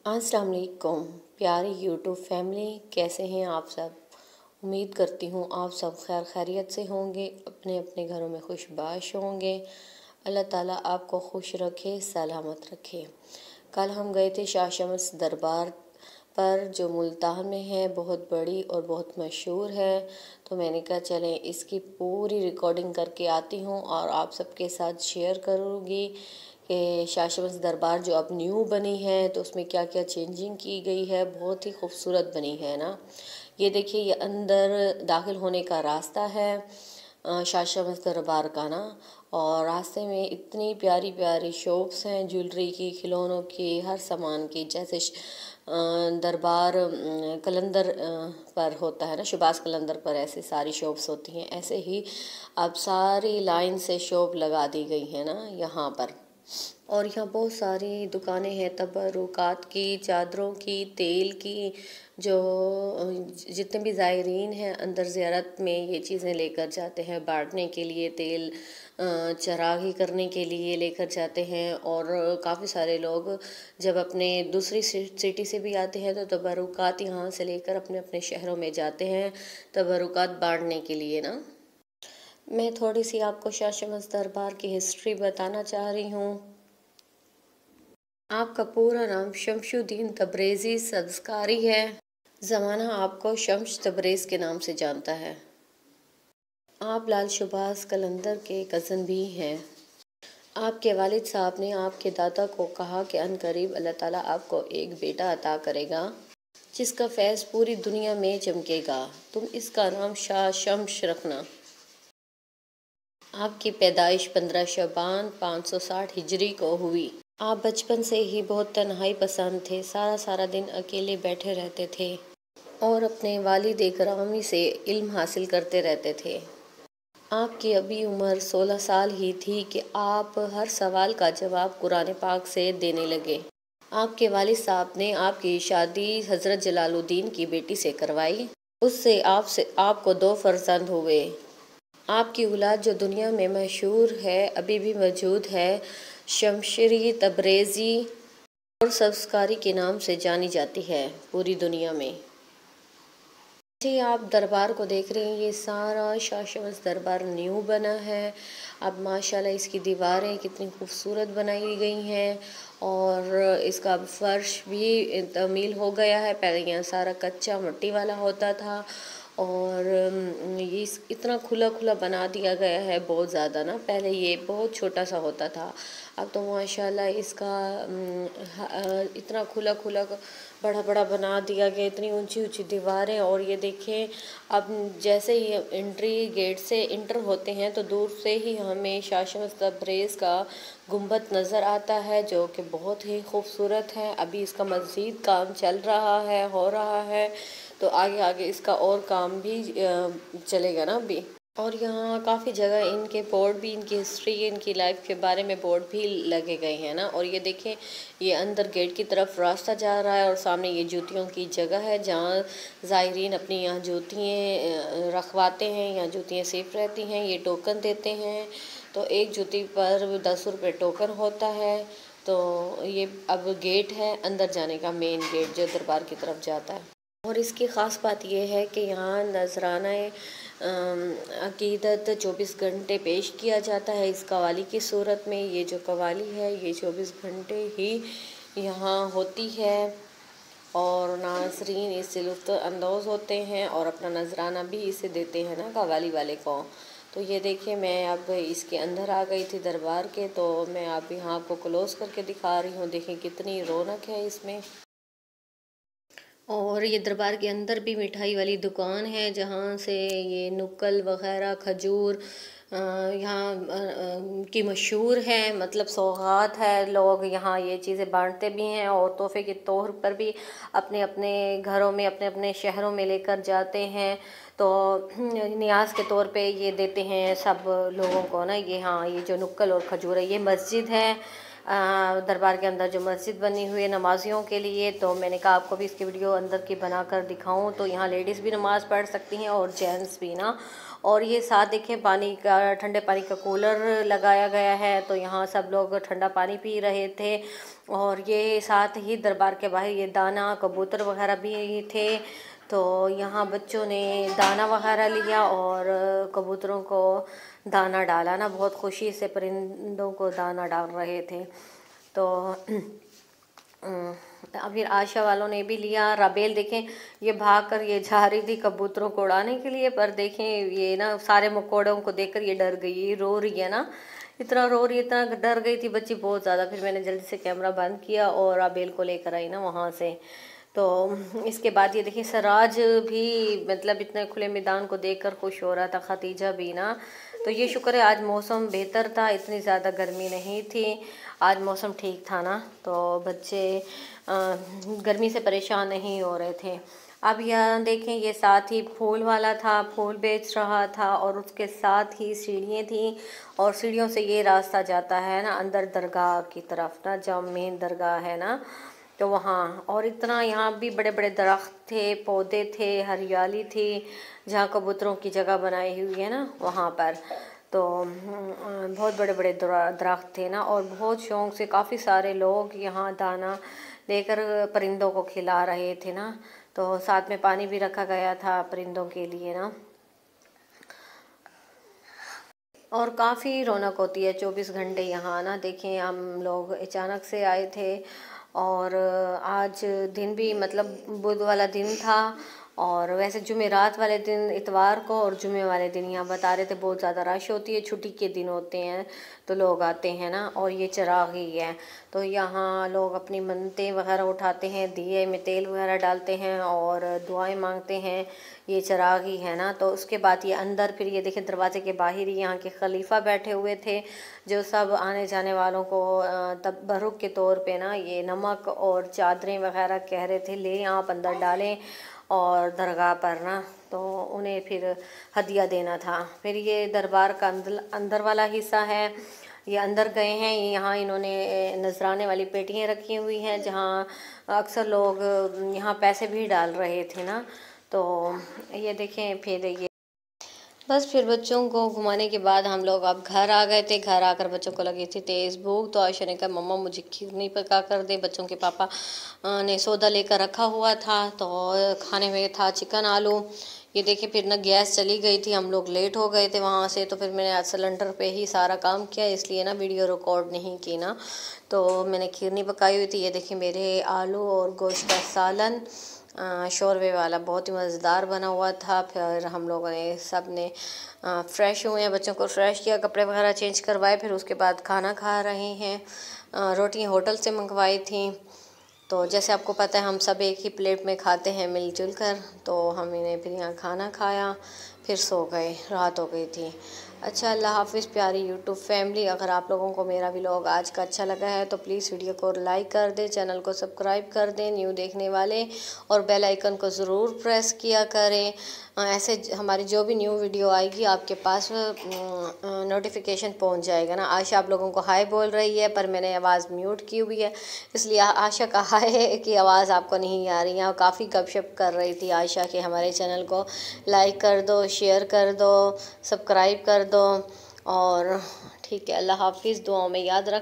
अस्सलाम वालेकुम प्यारी यूट्यूब फैमिली, कैसे हैं आप सब। उम्मीद करती हूँ आप सब खैर खैरियत से होंगे, अपने अपने घरों में खुशबाश होंगे। अल्लाह ताला आपको खुश रखे, सलामत रखे। कल हम गए थे शाह शम्स दरबार पर, जो मुल्तान में है, बहुत बड़ी और बहुत मशहूर है। तो मैंने कहा चलें इसकी पूरी रिकॉर्डिंग करके आती हूँ और आप सबके साथ शेयर करूँगी कि शाह शम्स दरबार जो अब न्यू बनी है तो उसमें क्या क्या चेंजिंग की गई है। बहुत ही खूबसूरत बनी है ना। ये देखिए, ये अंदर दाखिल होने का रास्ता है शाह शम्स दरबार का ना। और रास्ते में इतनी प्यारी प्यारी शॉप्स हैं, ज्वेलरी की, खिलौनों की, हर सामान की। जैसे दरबार कलंदर पर होता है ना, शहबाज कलंदर पर ऐसे सारी शॉप्स होती हैं, ऐसे ही अब सारी लाइन से शॉप लगा दी गई है ना यहाँ पर। और यहाँ बहुत सारी दुकानें हैं तबरुकात की, चादरों की, तेल की। जो जितने भी ज़ायरीन हैं अंदर ज़ियारत में ये चीज़ें लेकर जाते हैं बांटने के लिए। तेल चरागी करने के लिए लेकर जाते हैं। और काफ़ी सारे लोग जब अपने दूसरी सिटी से भी आते हैं तो तबरुकात यहाँ से लेकर अपने अपने शहरों में जाते हैं तबरुकात बांटने के लिए ना। मैं थोड़ी सी आपको शाह शम्स दरबार की हिस्ट्री बताना चाह रही हूँ। आपका पूरा नाम शमशुद्दीन तब्रेज़ी संस्कारी है। ज़माना आपको शम्स तब्रेज़ के नाम से जानता है। आप लाल शहबाज कलंदर के कज़न भी हैं। आपके वालिद साहब ने आपके दादा को कहा कि अनकरीब अल्लाह ताला आपको एक बेटा अता करेगा जिसका फैज़ पूरी दुनिया में चमकेगा। तुम इसका नाम शाह शम्स रखना। आपकी पैदाइश 15 शबान 560 हिजरी को हुई। आप बचपन से ही बहुत तन्हाई पसंद थे, सारा सारा दिन अकेले बैठे रहते थे और अपने वालिद इकरामी से इल्म हासिल करते रहते थे। आपकी अभी उम्र 16 साल ही थी कि आप हर सवाल का जवाब कुरान पाक से देने लगे। आपके वालिद साहब ने आपकी शादी हज़रत जलालुद्दीन की बेटी से करवाई। उससे आपको 2 फर्जंद हुए। आपकी औलाद जो दुनिया में मशहूर है, अभी भी मौजूद है, शमशेरी तब्रेज़ी और संस्कारी के नाम से जानी जाती है पूरी दुनिया में। जी, आप दरबार को देख रहे हैं, ये सारा शाह शम्स दरबार न्यू बना है। अब माशाल्लाह इसकी दीवारें कितनी खूबसूरत बनाई गई हैं और इसका फर्श भी तमील हो गया है। पहले यहाँ सारा कच्चा मिट्टी वाला होता था और ये इतना खुला खुला बना दिया गया है बहुत ज़्यादा ना। पहले ये बहुत छोटा सा होता था, अब तो माशाल्लाह इसका इतना खुला खुला बड़ा बड़ा बना दिया गया, इतनी ऊंची ऊंची दीवारें। और ये देखें, अब जैसे ही एंट्री गेट से इंटर होते हैं तो दूर से ही हमें शाह शम्स तब्रेज़ का गुंबद नज़र आता है जो कि बहुत ही खूबसूरत है। अभी इसका मज़ीद काम चल रहा है, हो रहा है, तो आगे आगे इसका और काम भी चलेगा ना अभी। और यहाँ काफ़ी जगह इनके बोर्ड भी, इनकी हिस्ट्री, इनकी लाइफ के बारे में बोर्ड भी लगे गए हैं ना। और ये देखें, ये अंदर गेट की तरफ रास्ता जा रहा है और सामने ये जूतियों की जगह है जहाँ ज़ायरीन अपनी यहाँ जूतियाँ रखवाते हैं, यहाँ जूतियाँ सेफ रहती हैं, ये टोकन देते हैं। तो एक जूती पर 10 रुपये टोकन होता है। तो ये अब गेट है अंदर जाने का, मेन गेट जो दरबार की तरफ जाता है। और इसकी ख़ास बात यह है कि यहाँ नजराना अकीदत 24 घंटे पेश किया जाता है इस कवाली की सूरत में। ये जो कवाली है ये 24 घंटे ही यहाँ होती है और नाज़रीन इससे लुत्फ़ अंदोज़ होते हैं और अपना नजराना भी इसे देते हैं ना कवाली वाले को। तो ये देखिए, मैं अब इसके अंदर आ गई थी दरबार के, तो मैं अब यहाँ आपको क्लोज़ करके दिखा रही हूँ। देखें कितनी रौनक है इसमें। और ये दरबार के अंदर भी मिठाई वाली दुकान है जहाँ से ये नुक्कल वग़ैरह, खजूर यहाँ की मशहूर है, मतलब सौगात है। लोग यहाँ ये चीज़ें बांटते भी हैं और तोहफे के तौर पर भी अपने अपने घरों में, अपने अपने शहरों में लेकर जाते हैं। तो नियाज के तौर पे ये देते हैं सब लोगों को ना। ये हाँ, ये जो नुक्कल और खजूर है, ये मस्जिद है दरबार के अंदर जो मस्जिद बनी हुई है नमाजियों के लिए। तो मैंने कहा आपको भी इसकी वीडियो अंदर की बनाकर दिखाऊं। तो यहाँ लेडीज़ भी नमाज़ पढ़ सकती हैं और जेंट्स भी ना। और ये साथ देखें पानी का, ठंडे पानी का कूलर लगाया गया है, तो यहाँ सब लोग ठंडा पानी पी रहे थे। और ये साथ ही दरबार के बाहर ये दाना कबूतर वगैरह भी थे, तो यहाँ बच्चों ने दाना वगैरह लिया और कबूतरों को दाना डाला ना, बहुत खुशी से परिंदों को दाना डाल रहे थे। तो फिर आशा वालों ने भी लिया। राबेल देखें ये भाग कर ये जा रही थी कबूतरों को उड़ाने के लिए, पर देखें ये ना सारे मकोड़ों को देखकर ये डर गई, ये रो रही है ना, इतना रो रही, इतना डर गई थी बच्ची बहुत ज़्यादा। फिर मैंने जल्दी से कैमरा बंद किया और राबेल को लेकर आई ना वहाँ से। तो इसके बाद ये देखिए सराज भी मतलब इतने खुले मैदान को देखकर खुश हो रहा था, खतीजा भी ना। तो ये शुक्र है आज मौसम बेहतर था, इतनी ज़्यादा गर्मी नहीं थी, आज मौसम ठीक था ना, तो बच्चे गर्मी से परेशान नहीं हो रहे थे। अब यहाँ देखें ये साथ ही फूल वाला था, फूल बेच रहा था और उसके साथ ही सीढ़ियाँ थी और सीढ़ियों से ये रास्ता जाता है ना अंदर दरगाह की तरफ ना, जहाँ मेन दरगाह है ना, तो वहाँ। और इतना यहाँ भी बड़े बड़े दरख्त थे, पौधे थे, हरियाली थी, जहाँ कबूतरों की जगह बनाई हुई है ना वहाँ पर। तो बहुत बड़े बड़े दरख्त थे ना, और बहुत शौक़ से काफ़ी सारे लोग यहाँ दाना लेकर परिंदों को खिला रहे थे ना। तो साथ में पानी भी रखा गया था परिंदों के लिए ना। और काफ़ी रौनक होती है 24 घंटे यहाँ ना। देखें हम लोग अचानक से आए थे और आज दिन भी मतलब बुध वाला दिन था, और वैसे जुमेरात वाले दिन इतवार को और जुमे वाले दिन यहाँ बता रहे थे बहुत ज़्यादा रश होती है, छुट्टी के दिन होते हैं तो लोग आते हैं ना। और ये चिरागी है, तो यहाँ लोग अपनी मन्नतें वगैरह उठाते हैं, दिए में तेल वगैरह डालते हैं और दुआएं मांगते हैं, ये चिरागी है ना। तो उसके बाद ये अंदर फिर ये देखें दरवाजे के बाहर ही यहाँ के खलीफा बैठे हुए थे, जो सब आने जाने वालों को तबरुक के तौर पे ना ये नमक और चादरें वगैरह कह रहे थे ले आप अंदर डालें और दरगाह पर ना, तो उन्हें फिर हदिया देना था। फिर ये दरबार का अंदर वाला हिस्सा है, ये अंदर गए हैं, यहाँ इन्होंने नजराने वाली पेटियाँ रखी हुई हैं जहाँ अक्सर लोग यहाँ पैसे भी डाल रहे थे ना। तो ये देखें फिर ये बस फिर बच्चों को घुमाने के बाद हम लोग अब घर आ गए थे। घर आकर बच्चों को लगी थी तेज़ भूख, तो आयशा ने कहा मम्मा मुझे खीर नहीं पका कर दे। बच्चों के पापा ने सौदा लेकर रखा हुआ था, तो खाने में था चिकन आलू। ये देखिए फिर ना गैस चली गई थी, हम लोग लेट हो गए थे वहाँ से, तो फिर मैंने आज सिलेंडर पे ही सारा काम किया, इसलिए ना वीडियो रिकॉर्ड नहीं की ना, तो मैंने खीर नहीं पकाई हुई थी। ये देखिए मेरे आलू और गोश्त का सालन शोरबे वाला बहुत ही मज़ेदार बना हुआ था। फिर हम लोगों ने सब ने फ्रेश हुए हैं, बच्चों को फ्रेश किया, कपड़े वगैरह चेंज करवाए, फिर उसके बाद खाना खा रहे हैं। रोटियां होटल से मंगवाई थी, तो जैसे आपको पता है हम सब एक ही प्लेट में खाते हैं मिलजुल कर, तो हमने फिर यहाँ खाना खाया, फिर सो गए, रात हो गई थी। अच्छा अल्लाह हाफ़िज़ प्यारी यूट्यूब फैमिली। अगर आप लोगों को मेरा व्लॉग आज का अच्छा लगा है तो प्लीज़ वीडियो को लाइक कर दें, चैनल को सब्सक्राइब कर दें न्यू देखने वाले, और बेल आइकन को ज़रूर प्रेस किया करें। ऐसे हमारी जो भी न्यू वीडियो आएगी आपके पास नोटिफिकेशन पहुंच जाएगा ना। आशा आप लोगों को हाय बोल रही है, पर मैंने आवाज़ म्यूट की हुई है, इसलिए आशा का हाय की आवाज़ आपको नहीं आ रही है। और काफ़ी गपशप कर रही थी आशा कि हमारे चैनल को लाइक कर दो, शेयर कर दो, सब्सक्राइब कर दो, और ठीक है अल्लाह हाफिज़। दुआओं में याद रख।